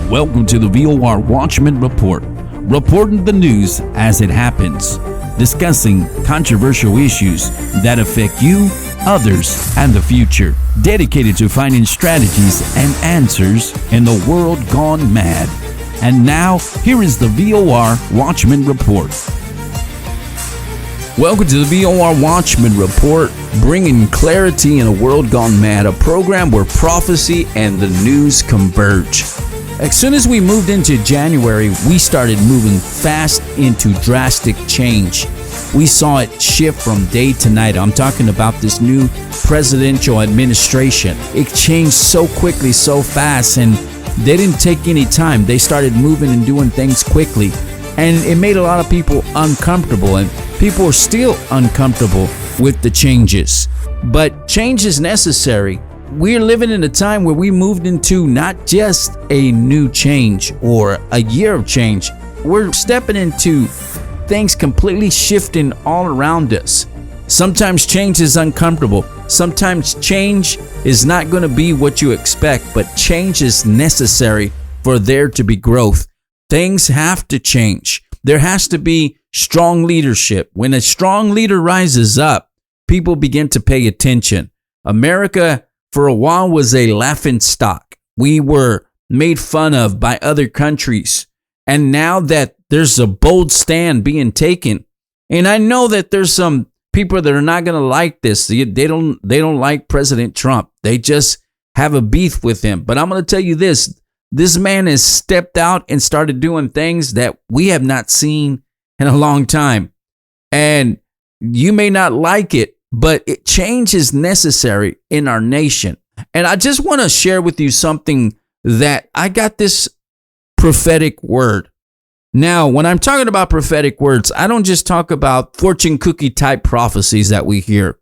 Welcome to the VOR Watchman Report, reporting the news as it happens, discussing controversial issues that affect you, others, and the future, dedicated to finding strategies and answers in the world gone mad. And now, here is the VOR Watchman Report. Welcome to the VOR Watchman Report, bringing clarity in a world gone mad, a program where prophecy and the news converge. As soon as we moved into January, we started moving fast into drastic change. We saw it shift from day to night. I'm talking about this new presidential administration. It changed so quickly, so fast, and they didn't take any time. They started moving and doing things quickly, and it made a lot of people uncomfortable, and people are still uncomfortable with the changes. But change is necessary. We're living in a time where we moved into not just a new change or a year of change. We're stepping into things completely shifting all around us. Sometimes change is uncomfortable. Sometimes change is not going to be what you expect, but change is necessary for there to be growth. Things have to change. There has to be strong leadership. When a strong leader rises up, people begin to pay attention. America, for a while, was a laughing stock. We were made fun of by other countries. And now that there's a bold stand being taken, and I know that there's some people that are not going to like this. They don't like President Trump. They just have a beef with him. But I'm going to tell you this. This man has stepped out and started doing things that we have not seen in a long time. And you may not like it, but change is necessary in our nation. And I just want to share with you something that I got this prophetic word. Now, when I'm talking about prophetic words, I don't just talk about fortune cookie type prophecies that we hear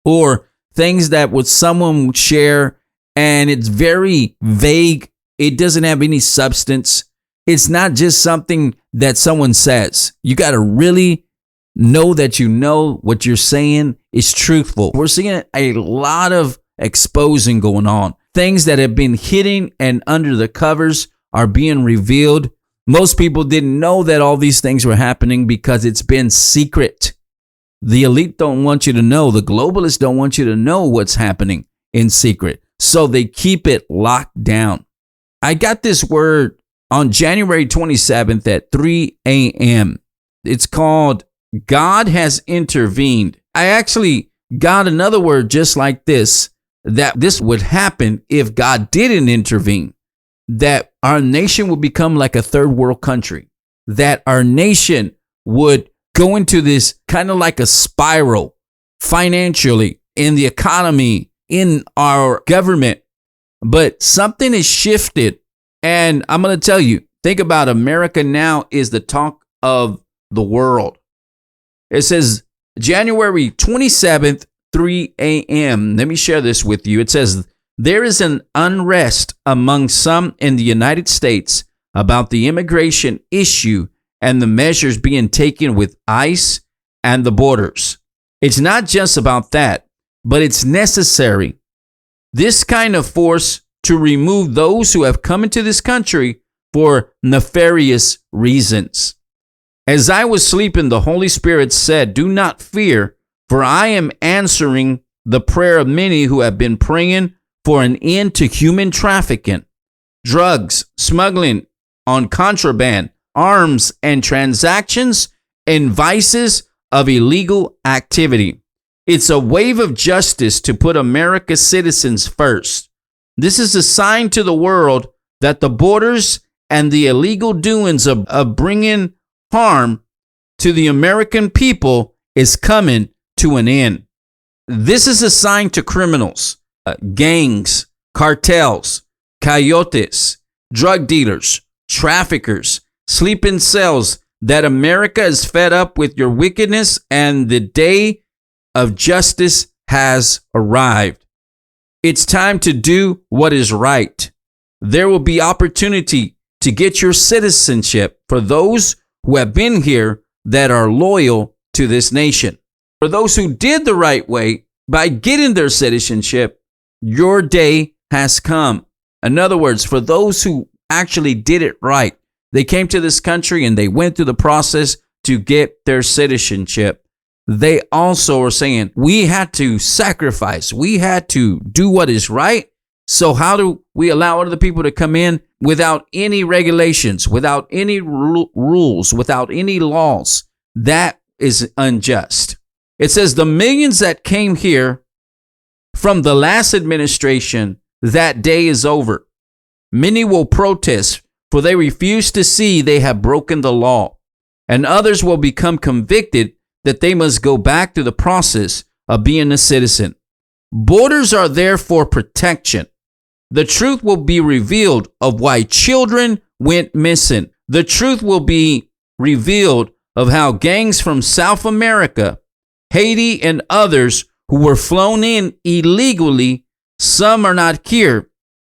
or things that someone would share and it's very vague. It doesn't have any substance. It's not just something that someone says. You got to really know that you know what you're saying is truthful. We're seeing a lot of exposing going on. Things that have been hidden and under the covers are being revealed. Most people didn't know that all these things were happening because it's been secret. The elite don't want you to know. The globalists don't want you to know what's happening in secret. So they keep it locked down. I got this word on January 27th at 3 a.m. It's called God has intervened. I actually got another word just like this, that this would happen if God didn't intervene, that our nation would become like a third world country, that our nation would go into this kind of like a spiral financially, in the economy, in our government. But something has shifted. And I'm going to tell you, think about America now is the talk of the world. It says January 27th, 3 a.m. Let me share this with you. It says, there is an unrest among some in the United States about the immigration issue and the measures being taken with ICE and the borders. It's not just about that, but it's necessary. This kind of force to remove those who have come into this country for nefarious reasons. As I was sleeping, the Holy Spirit said, do not fear, for I am answering the prayer of many who have been praying for an end to human trafficking, drugs, smuggling on contraband, arms, and transactions and vices of illegal activity. It's a wave of justice to put America's citizens first. This is a sign to the world that the borders and the illegal doings of bringing harm to the American people is coming to an end. This is a sign to criminals, gangs, cartels, coyotes, drug dealers, traffickers, sleeping cells, that America is fed up with your wickedness and the day of justice has arrived. It's time to do what is right. There will be opportunity to get your citizenship for those who have been here that are loyal to this nation. For those who did the right way by getting their citizenship, your day has come. In other words, for those who actually did it right. They came to this country and they went through the process to get their citizenship. They also are saying, we had to sacrifice. We had to do what is right. So how do we allow other people to come in without any regulations, without any rules, without any laws? That is unjust. It says the millions that came here from the last administration, that day is over. Many will protest, for they refuse to see they have broken the law. And others will become convicted that they must go back to the process of being a citizen. Borders are there for protection. The truth will be revealed of why children went missing. The truth will be revealed of how gangs from South America, Haiti, and others who were flown in illegally, some are not here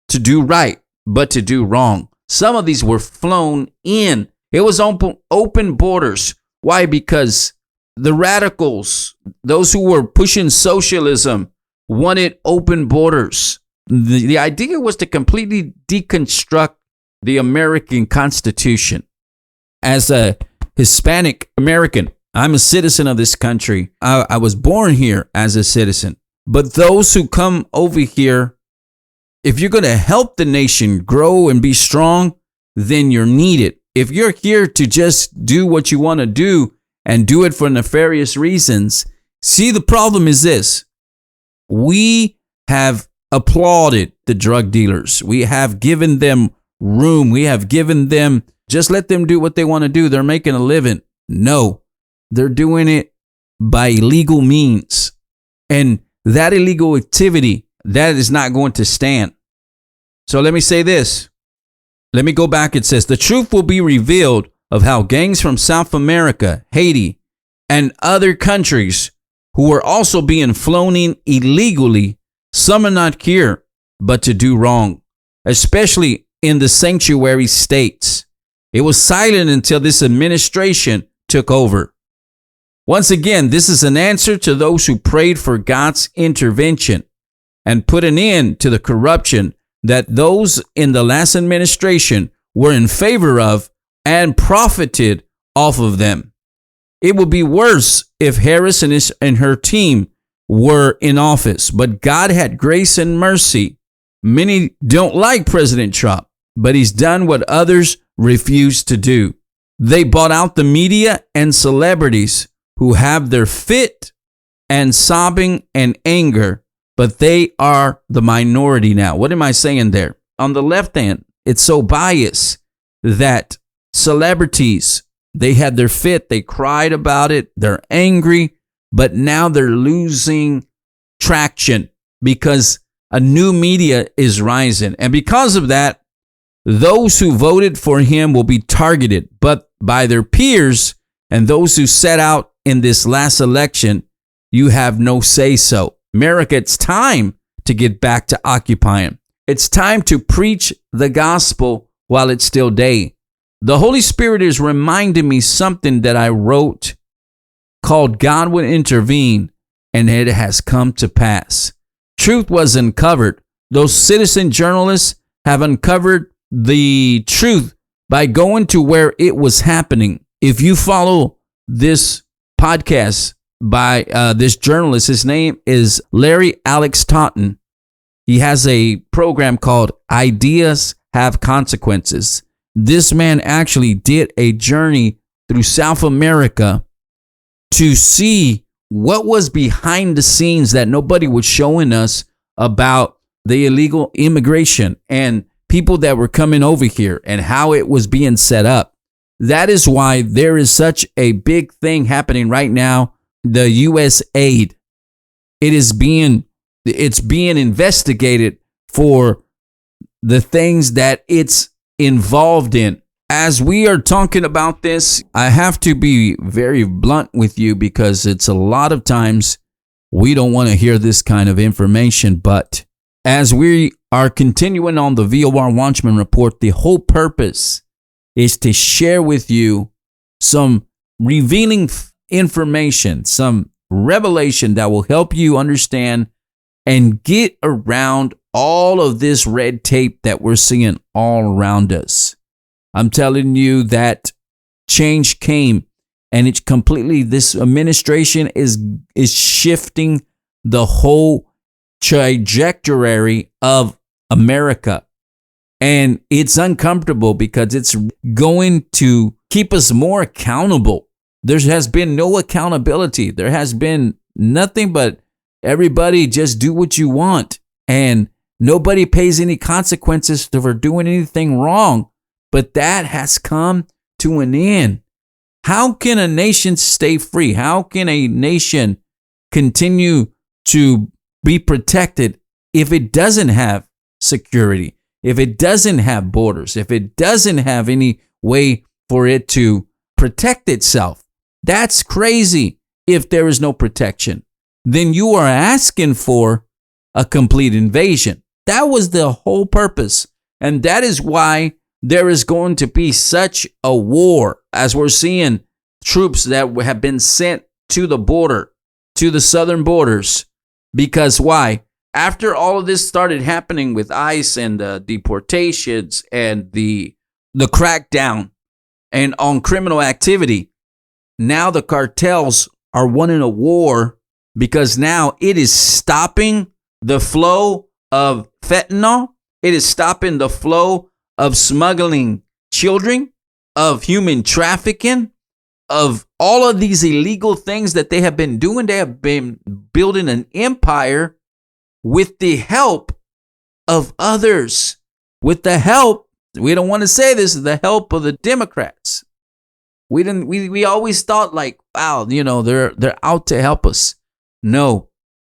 to do right, but to do wrong. Some of these were flown in. It was open borders. Why? Because the radicals, those who were pushing socialism, wanted open borders. The idea was to completely deconstruct the American Constitution. As a Hispanic American, I'm a citizen of this country. I was born here as a citizen. But those who come over here, if you're going to help the nation grow and be strong, then you're needed. If you're here to just do what you want to do and do it for nefarious reasons, see, the problem is this. We have applauded the drug dealers. We have given them room. We have given them, just let them do what they want to do. They're making a living. No, they're doing it by illegal means. And that illegal activity, that is not going to stand. So let me say this. Let me go back. It says, the truth will be revealed of how gangs from South America, Haiti, and other countries who are also being flown in illegally, some are not here, but to do wrong, especially in the sanctuary states. It was silent until this administration took over. Once again, this is an answer to those who prayed for God's intervention and put an end to the corruption that those in the last administration were in favor of and profited off of them. It would be worse if Harris and her team were in office, but God had grace and mercy. Many don't like President Trump, but he's done what others refuse to do. They bought out the media and celebrities who have their fit and sobbing and anger, but they are the minority now. What am I saying there? On the left hand, it's so biased that celebrities, they had their fit, they cried about it, they're angry, but now they're losing traction because a new media is rising. And because of that, those who voted for him will be targeted, but by their peers and those who set out in this last election, you have no say-so. America, it's time to get back to occupying. It's time to preach the gospel while it's still day. The Holy Spirit is reminding me something that I wrote called God Will Intervene, and it has come to pass. Truth was uncovered. Those citizen journalists have uncovered the truth by going to where it was happening. If you follow this podcast by this journalist, his name is Larry Alex Totten. He has a program called Ideas Have Consequences. This man actually did a journey through South America to see what was behind the scenes that nobody was showing us about the illegal immigration and people that were coming over here and how it was being set up. That is why there is such a big thing happening right now. The U.S. aid, it's being investigated for the things that it's involved in. As we are talking about this, I have to be very blunt with you because it's a lot of times we don't want to hear this kind of information. But as we are continuing on the VOR Watchman Report, the whole purpose is to share with you some revealing information, some revelation that will help you understand and get around all of this red tape that we're seeing all around us. I'm telling you that change came, and it's completely, this administration is shifting the whole trajectory of America. And it's uncomfortable because it's going to keep us more accountable. There has been no accountability. There has been nothing but everybody just do what you want. And nobody pays any consequences for doing anything wrong. But that has come to an end. How can a nation stay free? How can a nation continue to be protected if it doesn't have security, if it doesn't have borders, if it doesn't have any way for it to protect itself? That's crazy. If there is no protection, then you are asking for a complete invasion. That was the whole purpose. And that is why there is going to be such a war, as we're seeing troops that have been sent to the border, to the southern borders. Because why? After all of this started happening with ICE and the deportations and the crackdown and on criminal activity, now the cartels are winning a war because now it is stopping the flow of fentanyl. It is stopping the flow of smuggling children, of human trafficking, of all of these illegal things that they have been doing. They have been building an empire with the help of others. With the help, we don't want to say this, the help of the Democrats. We always thought like, wow, they're out to help us. No.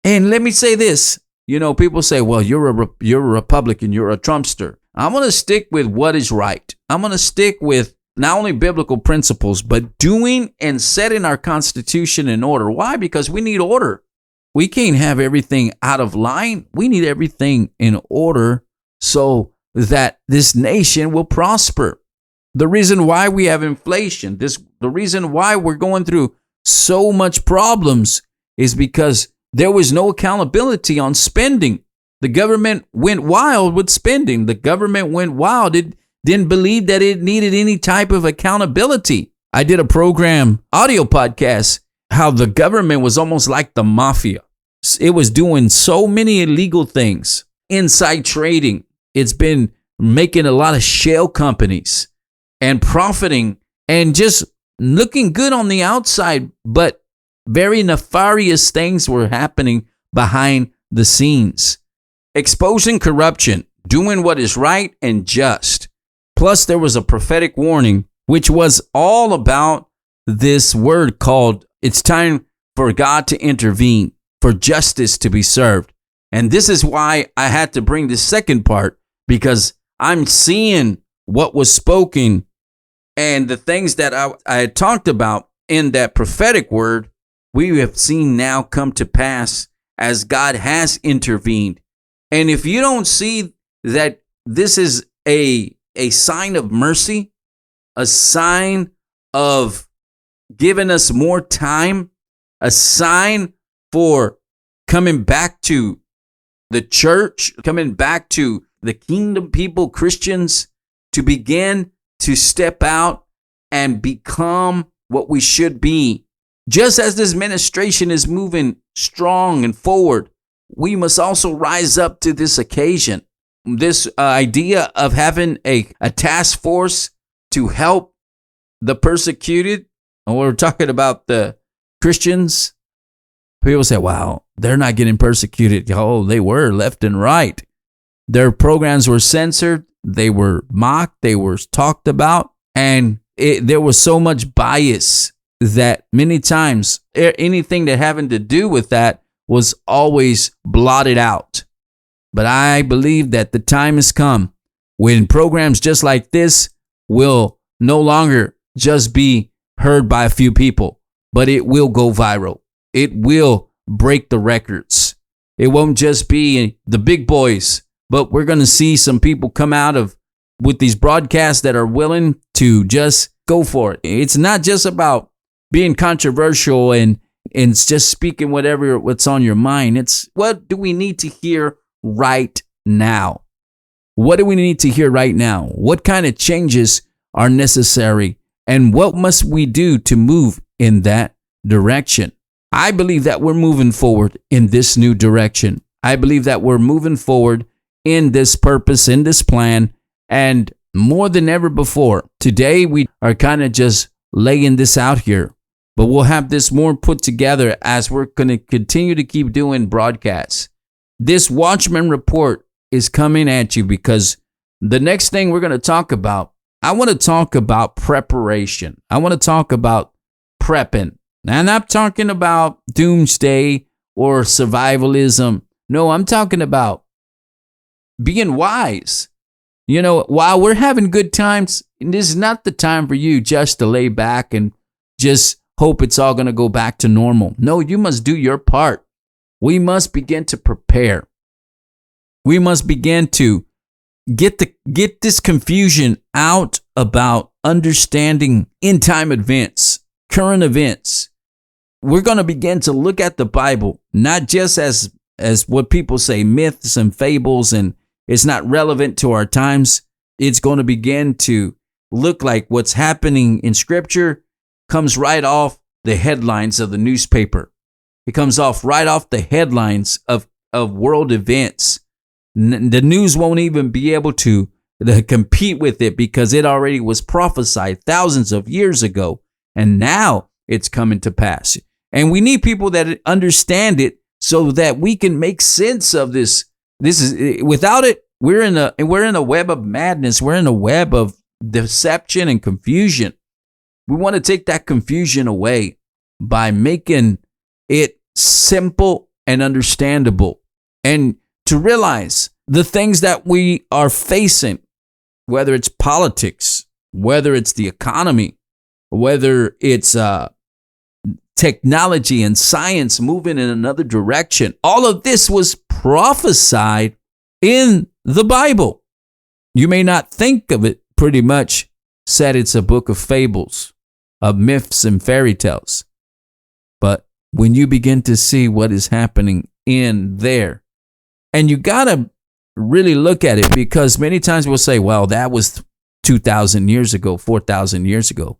And let me say this, people say, well, you're a Republican, you're a Trumpster. I'm going to stick with what is right. I'm going to stick with not only biblical principles, but doing and setting our Constitution in order. Why? Because we need order. We can't have everything out of line. We need everything in order so that this nation will prosper. The reason why we have inflation, the reason why we're going through so much problems is because there was no accountability on spending. The government went wild with spending. The government went wild. It didn't believe that it needed any type of accountability. I did a program, audio podcast, how the government was almost like the mafia. It was doing so many illegal things, inside trading. It's been making a lot of shell companies and profiting and just looking good on the outside, but very nefarious things were happening behind the scenes. Exposing corruption, doing what is right and just. Plus, there was a prophetic warning, which was all about this word called, it's time for God to intervene, for justice to be served. And this is why I had to bring the second part, because I'm seeing what was spoken and the things that I had talked about in that prophetic word, we have seen now come to pass as God has intervened. And if you don't see that this is a sign of mercy, a sign of giving us more time, a sign for coming back to the church, coming back to the kingdom people, Christians, to begin to step out and become what we should be. Just as this administration is moving strong and forward, we must also rise up to this occasion. This idea of having a task force to help the persecuted, and we're talking about the Christians. People say, wow, they're not getting persecuted. Oh, they were left and right. Their programs were censored. They were mocked. They were talked about. And there was so much bias that many times anything that having to do with that was always blotted out. But I believe that the time has come when programs just like this will no longer just be heard by a few people, but it will go viral. It will break the records. It won't just be the big boys, but we're going to see some people come out with these broadcasts that are willing to just go for it. It's not just about being controversial and it's just speaking what's on your mind. It's what do we need to hear right now? What do we need to hear right now? What kind of changes are necessary? And what must we do to move in that direction? I believe that we're moving forward in this new direction. I believe that we're moving forward in this purpose, in this plan, and more than ever before. Today, we are kind of just laying this out here, but we'll have this more put together as we're going to continue to keep doing broadcasts. This Watchman Report is coming at you because the next thing we're going to talk about, I want to talk about preparation. I want to talk about prepping. And I'm not talking about doomsday or survivalism. No, I'm talking about being wise. You know, while we're having good times, this is not the time for you just to lay back and just hope it's all going to go back to normal. No, you must do your part. We must begin to prepare. We must begin to get this confusion out about understanding end-time events, current events. We're going to begin to look at the Bible, not just as what people say, myths and fables, and it's not relevant to our times. It's going to begin to look like what's happening in Scripture comes right off the headlines of the newspaper. It comes right off the headlines of world events. The news won't even be able to compete with it because it already was prophesied thousands of years ago, and now it's coming to pass. And we need people that understand it so that we can make sense of this. This is without it, we're in a web of madness. We're in a web of deception and confusion. We want to take that confusion away by making it simple and understandable, and to realize the things that we are facing, whether it's politics, whether it's the economy, whether it's technology and science moving in another direction. All of this was prophesied in the Bible. You may not think of it, pretty much said it's a book of fables, of myths and fairy tales. But when you begin to see what is happening in there, and you got to really look at it, because many times we'll say, well, that was 2,000 years ago, 4,000 years ago.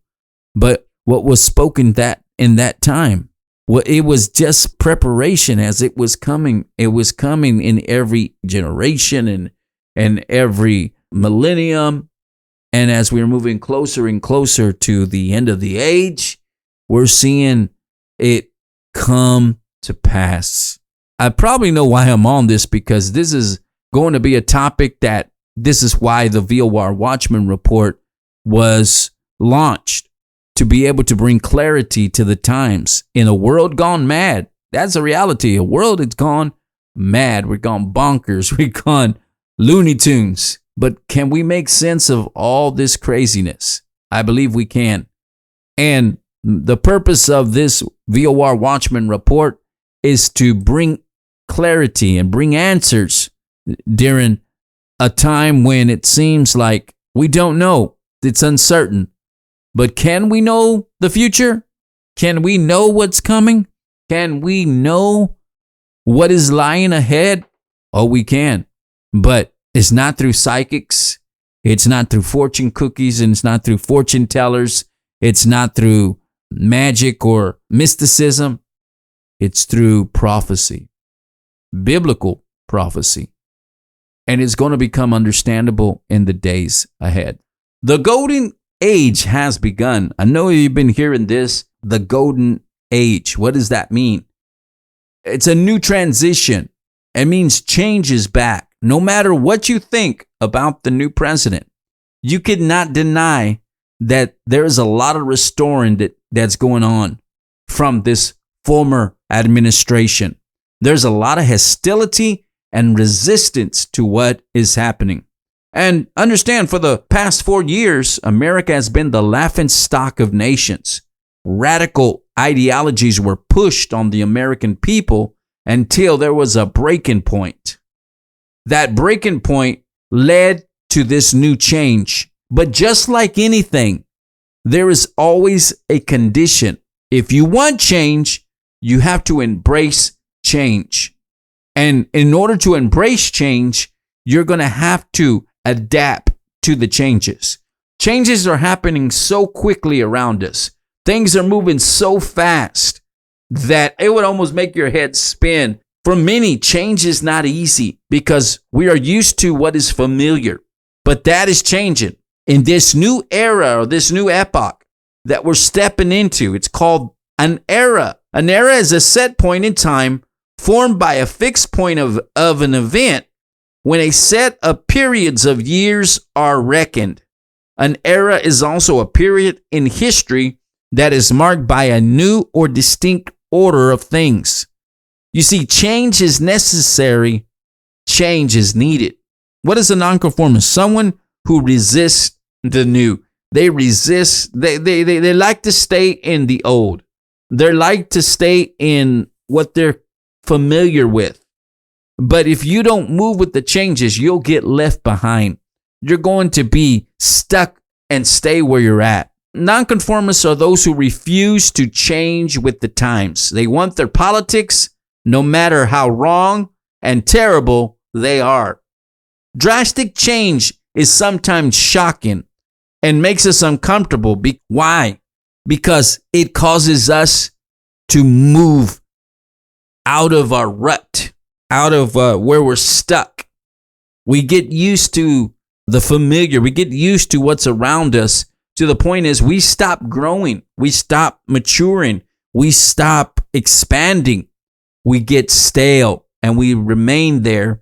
But what was spoken that in that time, well, it was just preparation as it was coming. It was coming in every generation and every millennium. And as we're moving closer and closer to the end of the age, we're seeing it come to pass. I probably know why I'm on this, because this is going to be a topic that this is why the VOR Watchman Report was launched, to be able to bring clarity to the times in a world gone mad. That's a reality. A world that's gone mad. We're gone bonkers. We're gone Looney Tunes. But can we make sense of all this craziness? I believe we can. And the purpose of this VOR Watchman Report is to bring clarity and bring answers during a time when it seems like we don't know. It's uncertain. But can we know the future? Can we know what's coming? Can we know what is lying ahead? Oh, we can. But it's not through psychics. It's not through fortune cookies, and it's not through fortune tellers. It's not through magic or mysticism. It's through prophecy, biblical prophecy. And it's going to become understandable in the days ahead. The golden age has begun. I know you've been hearing this, the golden age. What does that mean? It's a new transition. It means change is back. No matter what you think about the new president, you could not deny that there is a lot of restoring that's going on from this former administration. There's a lot of hostility and resistance to what is happening. And understand, for the past 4 years, America has been the laughingstock of nations. Radical ideologies were pushed on the American people until there was a breaking point. That breaking point led to this new change. But just like anything, there is always a condition. If you want change, you have to embrace change. And in order to embrace change, you're going to have to adapt to the changes. Changes are happening so quickly around us. Things are moving so fast that it would almost make your head spin. For many, change is not easy because we are used to what is familiar. But that is changing. In this new era or this new epoch that we're stepping into, it's called an era. An era is a set point in time formed by a fixed point of an event when a set of periods of years are reckoned. An era is also a period in history that is marked by a new or distinct order of things. You see, change is necessary. Change is needed. What is a nonconformist? Someone who resists the new. They resist. They like to stay in the old. They like to stay in what they're familiar with. But if you don't move with the changes, you'll get left behind. You're going to be stuck and stay where you're at. Nonconformists are those who refuse to change with the times. They want their politics, no matter how wrong and terrible they are. Drastic change is sometimes shocking and makes us uncomfortable. Why? Because it causes us to move out of our rut, out of where we're stuck. We get used to the familiar. We get used to what's around us, to the point is we stop growing. We stop maturing. We stop expanding. We get stale and we remain there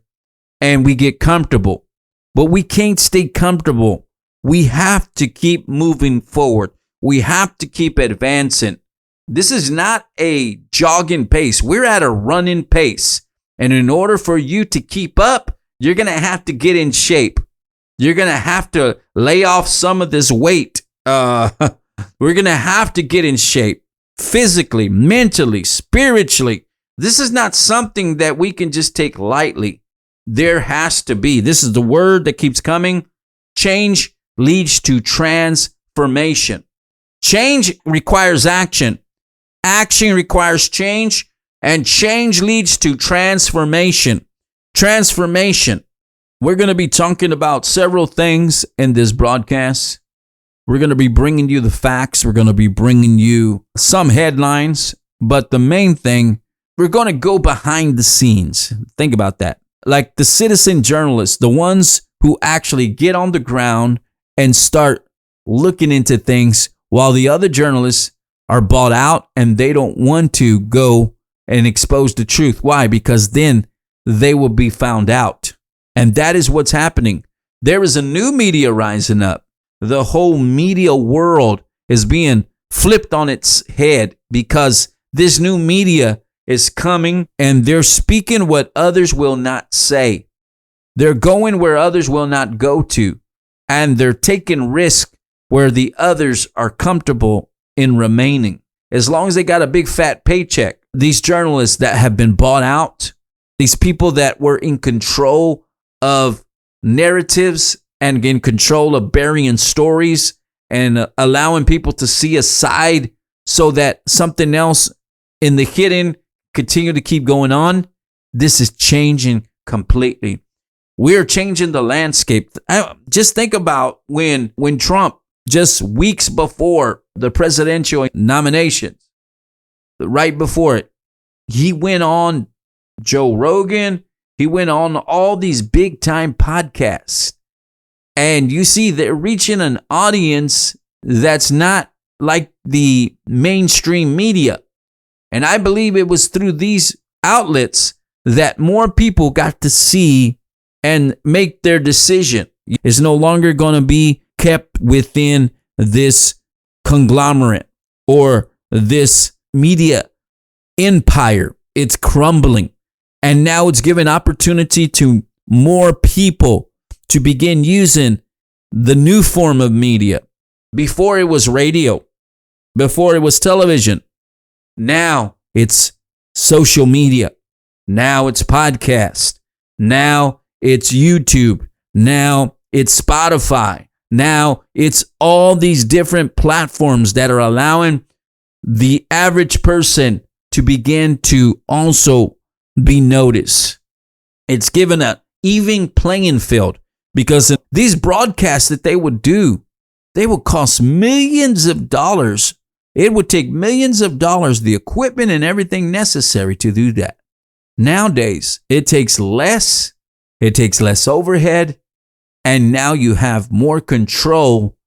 and we get comfortable. But we can't stay comfortable. We have to keep moving forward. We have to keep advancing. This is not a jogging pace. We're at a running pace. And in order for you to keep up, you're going to have to get in shape. You're going to have to lay off some of this weight. We're going to have to get in shape physically, mentally, spiritually. This is not something that we can just take lightly. There has to be. This is the word that keeps coming. Change leads to transformation. Change requires action. Action requires change, and change leads to transformation. Transformation. We're going to be talking about several things in this broadcast. We're going to be bringing you the facts. We're going to be bringing you some headlines. But the main thing, we're going to go behind the scenes. Think about that. Like the citizen journalists, the ones who actually get on the ground and start looking into things while the other journalists are bought out and they don't want to go and expose the truth. Why? Because then they will be found out. And that is what's happening. There is a new media rising up. The whole media world is being flipped on its head because this new media is coming and they're speaking what others will not say. They're going where others will not go to. And they're taking risk where the others are comfortable in remaining. As long as they got a big fat paycheck, these journalists that have been bought out, these people that were in control of narratives and in control of burying stories and allowing people to see a side so that something else in the hidden continue to keep going on. This is changing completely. We're changing the landscape. Just think about when Trump, just weeks before the presidential nominations, right before it, he went on Joe Rogan. He went on all these big time podcasts. And you see they're reaching an audience that's not like the mainstream media. And I believe it was through these outlets that more people got to see and make their decision. It's no longer going to be kept within this conglomerate or this media empire. It's crumbling. And now it's giving opportunity to more people to begin using the new form of media. Before it was radio, before it was television. Now it's social media. Now it's podcast. Now it's YouTube. Now it's Spotify. Now it's all these different platforms that are allowing the average person to begin to also be noticed. It's given an even playing field, because these broadcasts that they would do, they would cost millions of dollars. It would take millions of dollars, the equipment and everything necessary to do that. Nowadays, it takes less overhead, and now you have more control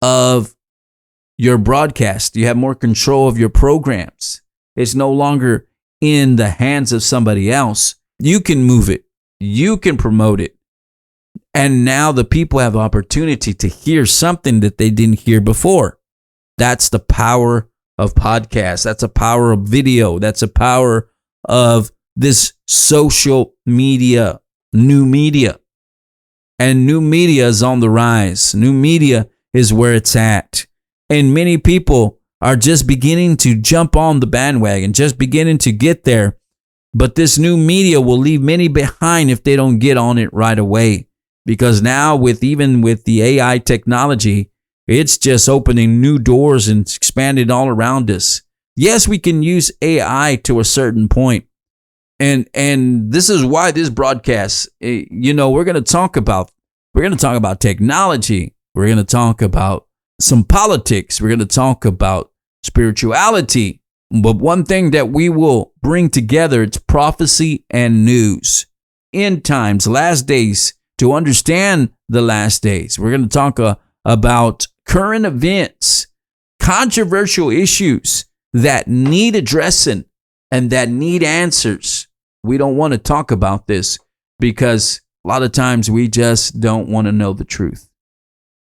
of your broadcast. You have more control of your programs. It's no longer in the hands of somebody else. You can move it. You can promote it. And now the people have opportunity to hear something that they didn't hear before. That's the power of podcasts. That's a power of video. That's a power of this social media, new media. And new media is on the rise. New media is where it's at. And many people are just beginning to jump on the bandwagon, just beginning to get there. But this new media will leave many behind if they don't get on it right away. Because now even with the AI technology, it's just opening new doors and expanding all around us. Yes, we can use AI to a certain point. And this is why this broadcast, we're going to talk about technology. We're going to talk about some politics. We're going to talk about spirituality. But one thing that we will bring together, it's prophecy and news. End times, last days, to understand the last days. We're going to talk about current events, controversial issues that need addressing and that need answers. We don't want to talk about this because a lot of times we just don't want to know the truth.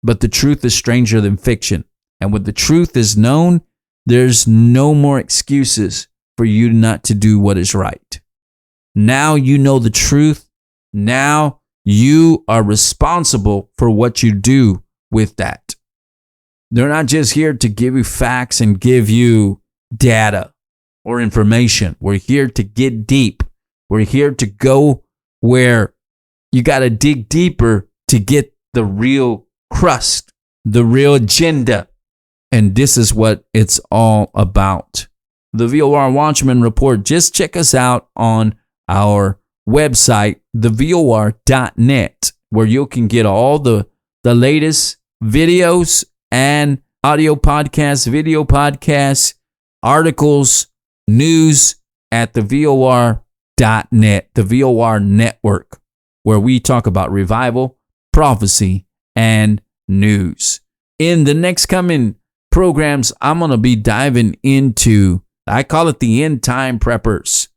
But the truth is stranger than fiction. And when the truth is known, there's no more excuses for you not to do what is right. Now you know the truth. Now you are responsible for what you do with that. They're not just here to give you facts and give you data or information. We're here to get deep. We're here to go where you got to dig deeper to get the real crust, the real agenda. And this is what it's all about. The VOR Watchman Report. Just check us out on our website, thevor.net, where you can get all the latest videos and audio podcasts, video podcasts, articles, news at the VOR.net, the VOR network, where we talk about revival, prophecy, and news. In the next coming programs, I'm going to be diving into, I call it the end time preppers.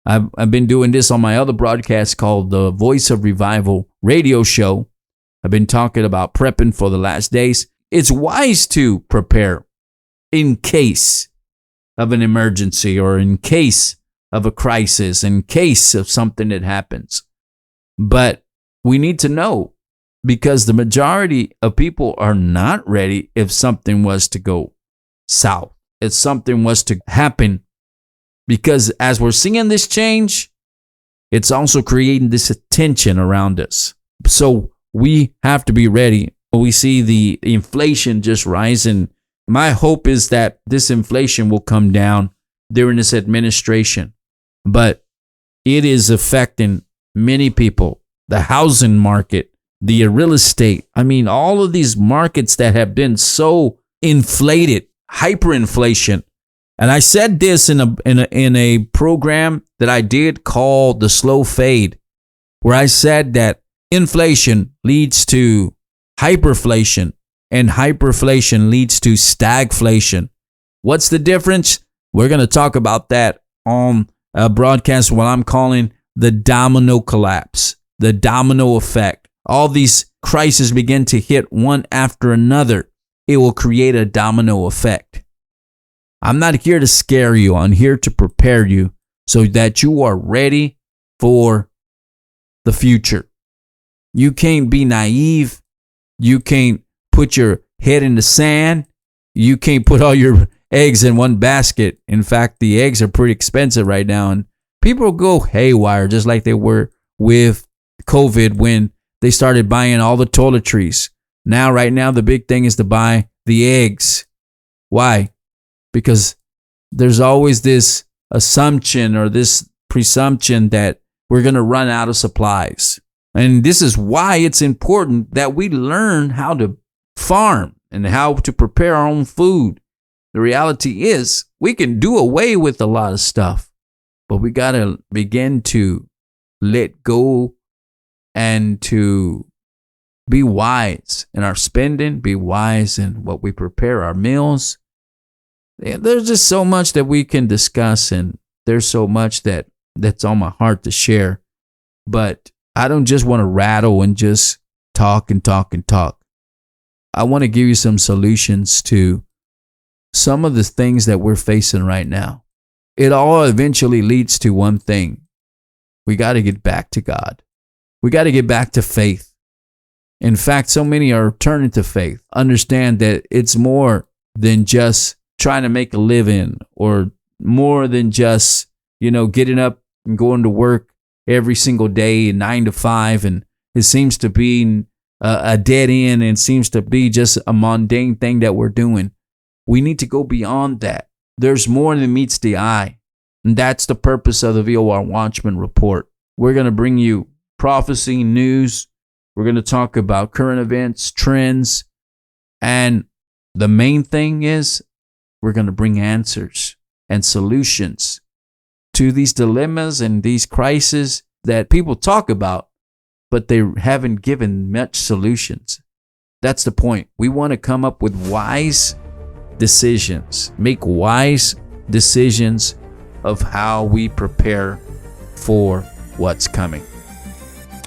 I've been doing this on my other broadcast called the Voice of Revival radio show. I've been talking about prepping for the last days. It's wise to prepare in case of an emergency or in case of a crisis, in case of something that happens. But we need to know, because the majority of people are not ready if something was to go south, if something was to happen. Because as we're seeing this change, it's also creating this tension around us. So we have to be ready. We see the inflation just rising. My hope is that this inflation will come down during this administration. But it is affecting many people. The housing market, the real estate. I mean, all of these markets that have been so inflated, hyperinflation. And I said this in a program that I did called The Slow Fade, where I said that inflation leads to hyperflation and hyperflation leads to stagflation. What's the difference? We're going to talk about that on a broadcast, what I'm calling the domino collapse, the domino effect. All these crises begin to hit one after another. It will create a domino effect. I'm not here to scare you. I'm here to prepare you so that you are ready for the future. You can't be naive. You can't put your head in the sand. You can't put all your eggs in one basket. In fact, the eggs are pretty expensive right now, and people go haywire just like they were with COVID when they started buying all the toiletries. Now, right now, the big thing is to buy the eggs. Why? Because there's always this assumption or this presumption that we're going to run out of supplies. And this is why it's important that we learn how to farm and how to prepare our own food. The reality is we can do away with a lot of stuff, but we got to begin to let go and to be wise in our spending, be wise in what we prepare our meals. There's just so much that we can discuss, and there's so much that's on my heart to share. But I don't just want to rattle and just talk and talk and talk. I want to give you some solutions to some of the things that we're facing right now. It all eventually leads to one thing. We got to get back to God. We got to get back to faith. In fact, so many are turning to faith. Understand that it's more than just trying to make a living, or more than just, getting up and going to work every single day, 9 to 5, and it seems to be a dead end, and seems to be just a mundane thing that we're doing. We need to go beyond that. There's more than meets the eye, and that's the purpose of the VOR Watchman Report. We're going to bring you prophecy, news. We're going to talk about current events, trends, and the main thing is we're going to bring answers and solutions to these dilemmas and these crises that people talk about, but they haven't given much solutions. That's the point. We want to come up with wise decisions, make wise decisions of how we prepare for what's coming.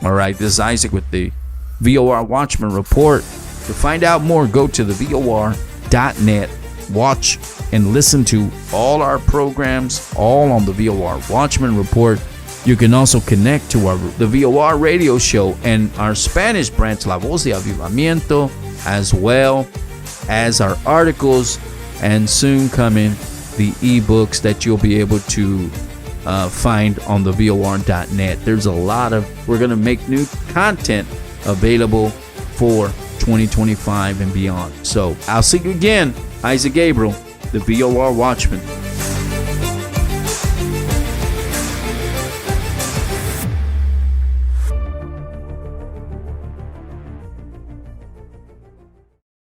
All right, this is Isaac with the VOR Watchman Report. To find out more, go to the VOR.net. Watch and listen to all our programs, all on the VOR Watchman Report. You can also connect to the VOR radio show and our Spanish branch, La Voz de Avivamiento, as well as our articles, and soon coming the ebooks that you'll be able to find on the VOR.net. There's a lot we're going to make new content available for 2025 and beyond. So I'll see you again. Isaac Gabriel, the VOR Watchman.